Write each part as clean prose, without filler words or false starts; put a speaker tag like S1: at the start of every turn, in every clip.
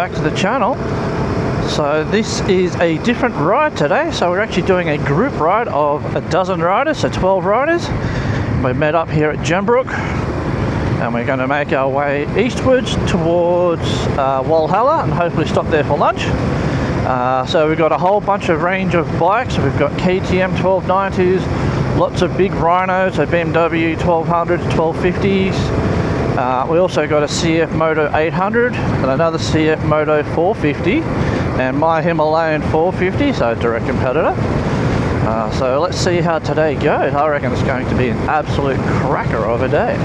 S1: back to the channel. So this is a different ride today. So we're actually doing a group ride of a dozen riders, so 12 riders. We met up here at Gembrook and we're going to make our way eastwards towards Walhalla and hopefully stop there for lunch. So we've got a whole bunch of range of bikes. We've got KTM 1290s, lots of big rhinos, so BMW 1200s, 1250s. We also got a CF Moto 800 and another CF Moto 450 and my Himalayan 450, so a direct competitor. So let's see how today goes. I reckon it's going to be an absolute cracker of a day.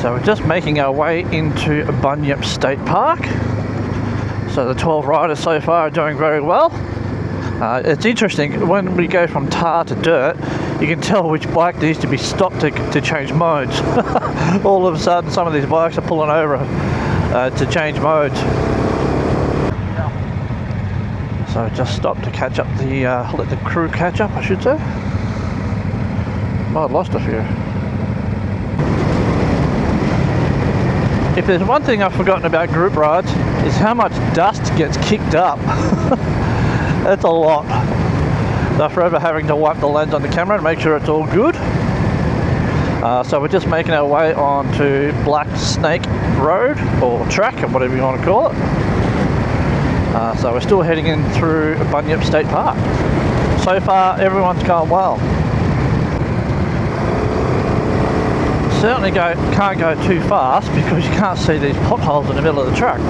S1: So we're just making our way into Bunyip State Park. So the 12 riders so far are doing very well. It's interesting, when we go from tar to dirt, you can tell which bike needs to be stopped to change modes. All of a sudden some of these bikes are pulling over to change modes. So just stop to catch up let the crew catch up, I should say. Might have lost a few. If there's one thing I've forgotten about group rides, is how much dust gets kicked up. That's a lot. So forever having to wipe the lens on the camera to make sure it's all good. So we're just making our way onto Black Snake Road, or track, or whatever you want to call it. So we're still heading in through Bunyip State Park. So far, everyone's going well. Certainly can't go too fast because you can't see these potholes in the middle of the track.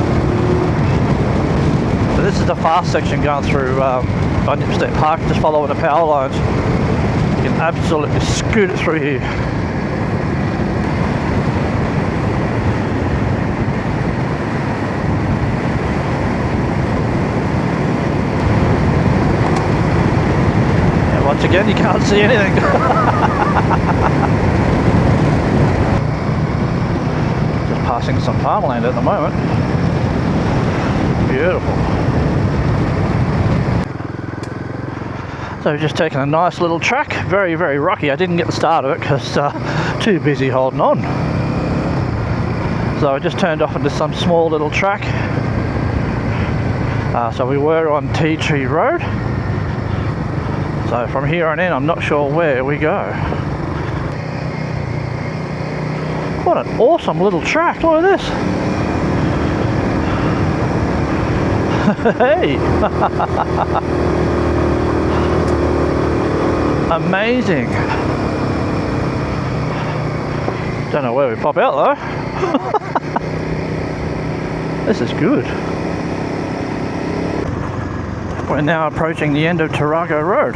S1: So this is the fast section going through Bunyip State Park, just following the power lines. You can absolutely scoot it through here. And once again, you can't see anything. Passing some farmland at the moment. Beautiful. So we've just taken a nice little track, very, very rocky. I didn't get the start of it because too busy holding on. So I just turned off into some small little track. So we were on Tea Tree Road. So from here on in, I'm not sure where we go. What an awesome little track, look at this. Hey! Amazing. Don't know where we pop out though. This is good. We're now approaching the end of Tarago Road.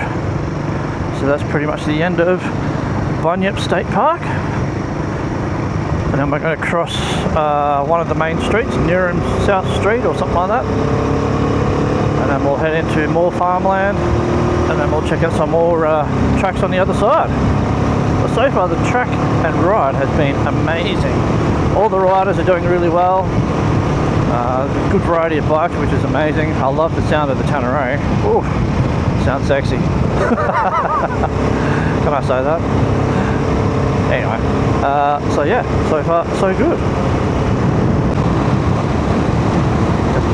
S1: So that's pretty much the end of Bunyip State Park. And then we're going to cross one of the main streets, Neerim South Street or something like that. And then we'll head into more farmland and then we'll check out some more tracks on the other side. But so far the track and ride has been amazing. All the riders are doing really well. Good variety of bikes, which is amazing. I love the sound of the Tanneray. Ooh, sounds sexy. Can I say that? Anyway, so yeah, so far so good.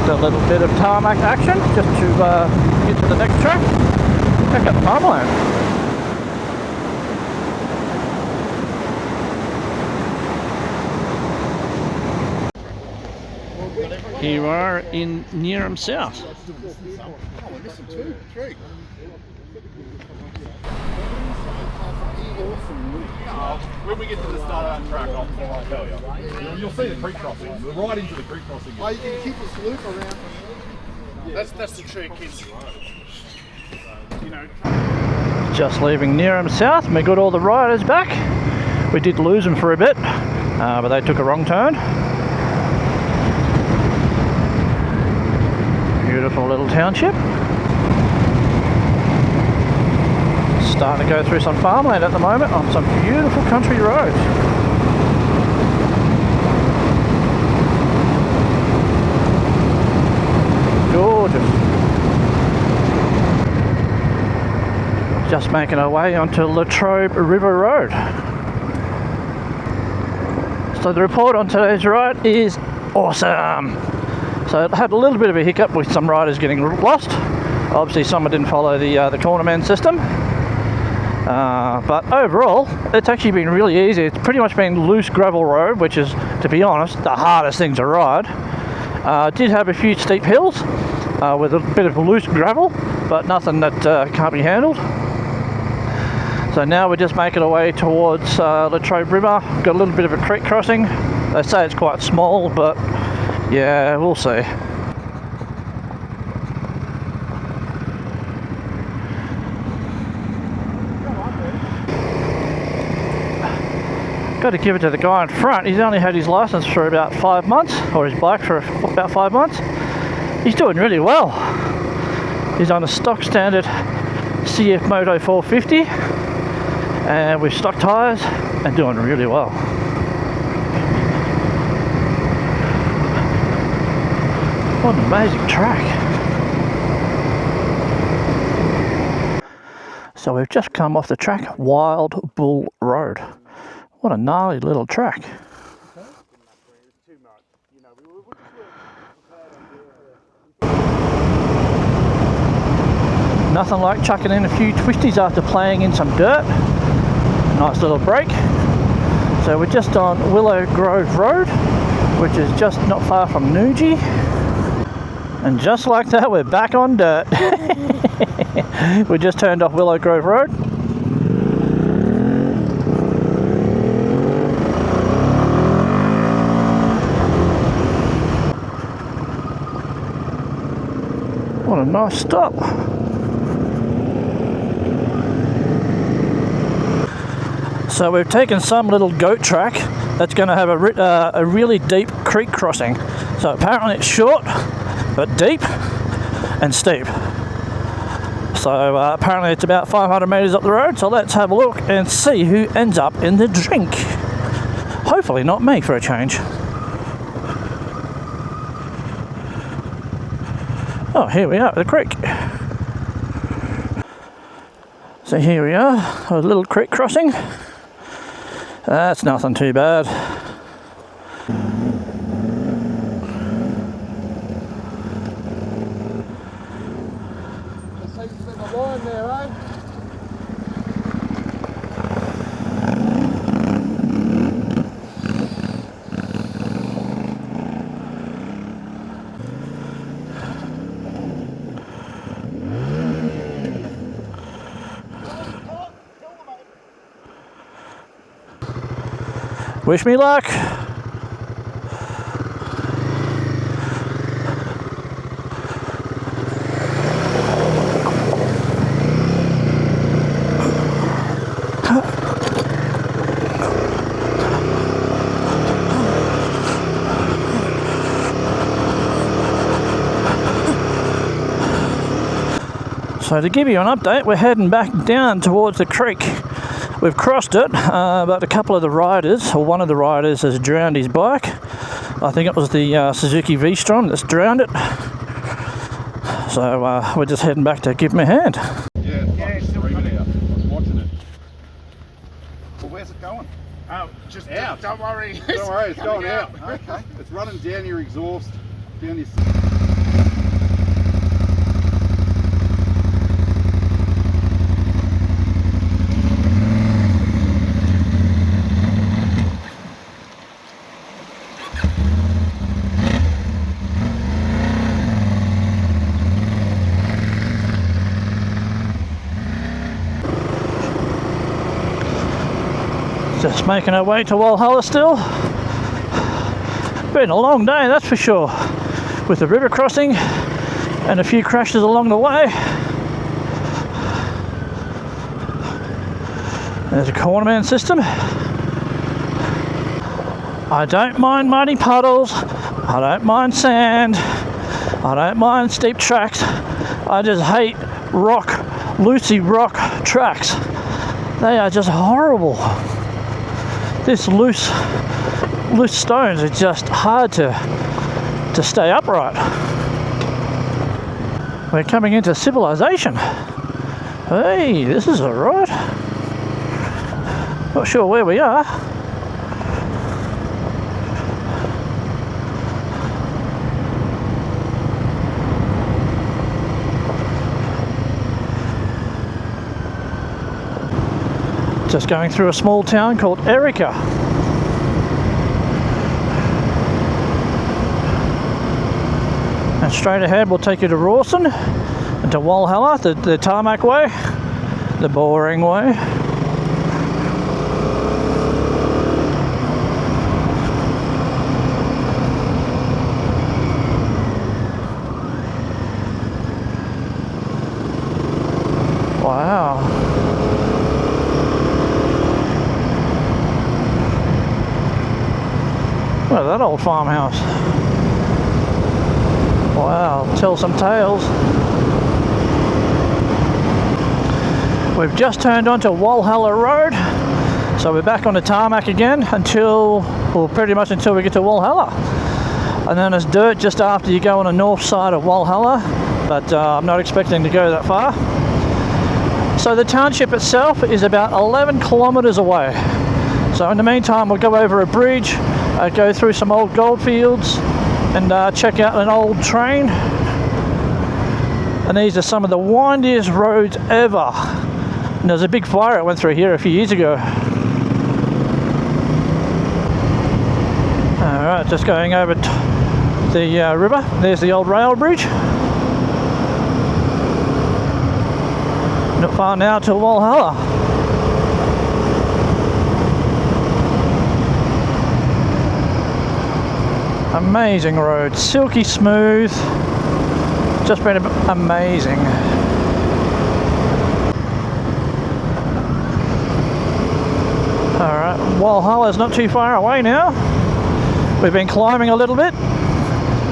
S1: Just a little bit of tarmac action just to get to the next track. Check out the farmland. Here we are in Neerim South.
S2: When we get to the start of that track, I'll tell you. You'll see the creek crossing. We're right into the creek crossing.
S3: Oh, you can keep this loop around.
S2: Yeah. That's the trick. Is, you know.
S1: Just leaving Neerim South, and we got all the riders back. We did lose them for a bit, but they took a wrong turn. Beautiful little township. Starting to go through some farmland at the moment on some beautiful country roads. Gorgeous. Just making our way onto Latrobe River Road. So the report on today's ride is awesome. So it had a little bit of a hiccup with some riders getting lost. Obviously someone didn't follow the cornerman system. But overall, it's actually been really easy. It's pretty much been loose gravel road, which is, to be honest, the hardest thing to ride. Did have a few steep hills with a bit of loose gravel, but nothing that can't be handled. So now we're just making our way towards Latrobe River. Got a little bit of a creek crossing. They say it's quite small, but yeah, we'll see. Got to give it to the guy in front. He's only had his license for about 5 months, or his bike for about 5 months. He's doing really well. He's on a stock standard CF Moto 450 and with stock tyres and doing really well. What an amazing track. So we've just come off the track, Wild Bull Road. What a gnarly little track. Nothing like chucking in a few twisties after playing in some dirt. Nice little break. So we're just on Willow Grove Road, which is just not far from Nuji. And just like that, we're back on dirt. We just turned off Willow Grove Road. What a nice stop. So we've taken some little goat track that's going to have a really deep creek crossing. So apparently it's short, but deep and steep. So apparently it's about 500 metres up the road. So let's have a look and see who ends up in the drink. Hopefully not me for a change. Oh, here we are at the creek. So here we are, a little creek crossing. That's nothing too bad.
S3: Just seems to be the line there, eh?
S1: Wish me luck. So to give you an update, we're heading back down towards the creek. We've crossed it, but a couple of the riders, or one of the riders, has drowned his bike. I think it was the Suzuki V-Strom that's drowned it. So we're just heading back to give him a hand.
S2: Yeah, it's streaming out. I was watching it. Well, where's it going?
S3: Oh, just
S2: out.
S3: Don't worry.
S2: Don't worry, it's going out. Okay. It's running down your exhaust, down your...
S1: Just making our way to Walhalla still. Been a long day, that's for sure, with the river crossing and a few crashes along the way. There's a cornerman system. I don't mind muddy puddles, I don't mind sand, I don't mind steep tracks. I just hate rock, loosey rock tracks. They are just horrible. This loose stones are just hard to stay upright. We're coming into civilization. Hey, this is alright. Not sure where we are. Just going through a small town called Erica. And straight ahead we'll take you to Rawson and to Walhalla, the tarmac way, the boring way. Wow. Look at that old farmhouse. Wow, tell some tales. We've just turned onto Walhalla Road, so we're back on the tarmac again pretty much until we get to Walhalla. And then there's dirt just after you go on the north side of Walhalla, but I'm not expecting to go that far. So the township itself is about 11 kilometres away. So in the meantime, we'll go over a bridge, go through some old gold fields, and check out an old train. And these are some of the windiest roads ever. And there's a big fire that went through here a few years ago. Alright, just going over the river. There's the old rail bridge. Not far now to Walhalla. Amazing road, silky smooth, just been amazing. Alright, Walhalla's not too far away now. We've been climbing a little bit,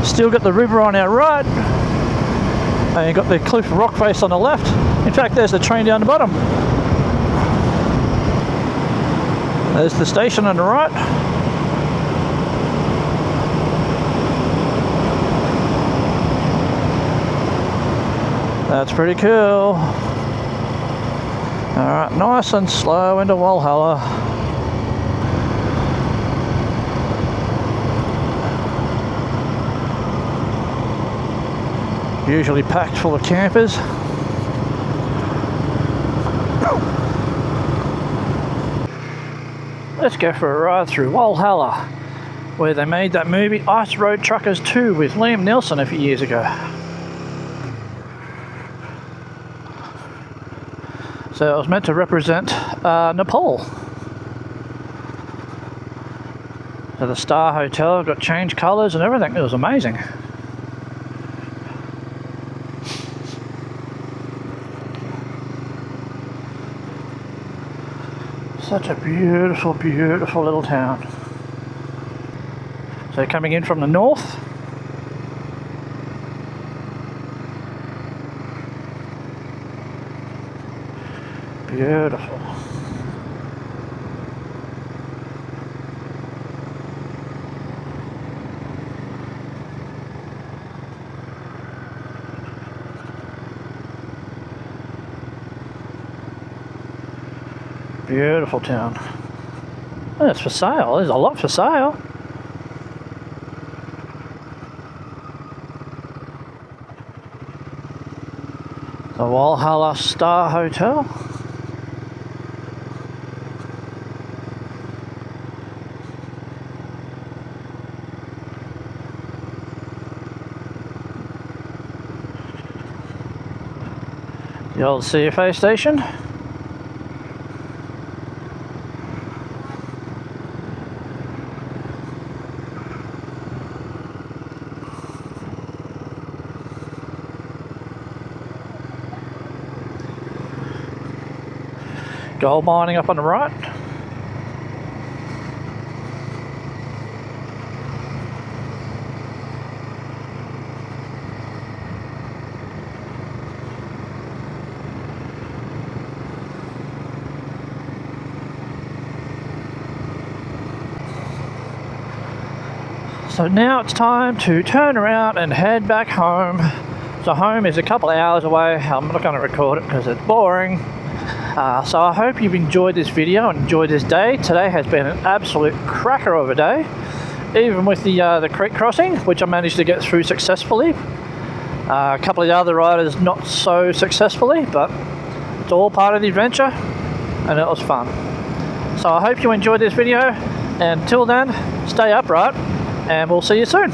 S1: still got the river on our right, and you've got the cliff rock face on the left. In fact, there's the train down the bottom. There's the station on the right. That's pretty cool. Alright, nice and slow into Walhalla. Usually packed full of campers. Let's go for a ride through Walhalla, where they made that movie Ice Road Truckers 2 with Liam Neeson a few years ago. So it was meant to represent Nepal. So the Star Hotel got changed colours and everything. It was amazing. Such a beautiful, beautiful little town. So coming in from the north. Beautiful. Beautiful town. Oh, it's for sale. There's a lot for sale. The Walhalla Star Hotel. The old CFA station. Gold mining up on the right. So now it's time to turn around and head back home. So home is a couple of hours away. I'm not going to record it because it's boring. So I hope you've enjoyed this video and enjoyed this day. Today has been an absolute cracker of a day, even with the creek crossing, which I managed to get through successfully. A couple of the other riders not so successfully, but it's all part of the adventure and it was fun. So I hope you enjoyed this video, and until then, stay upright and we'll see you soon.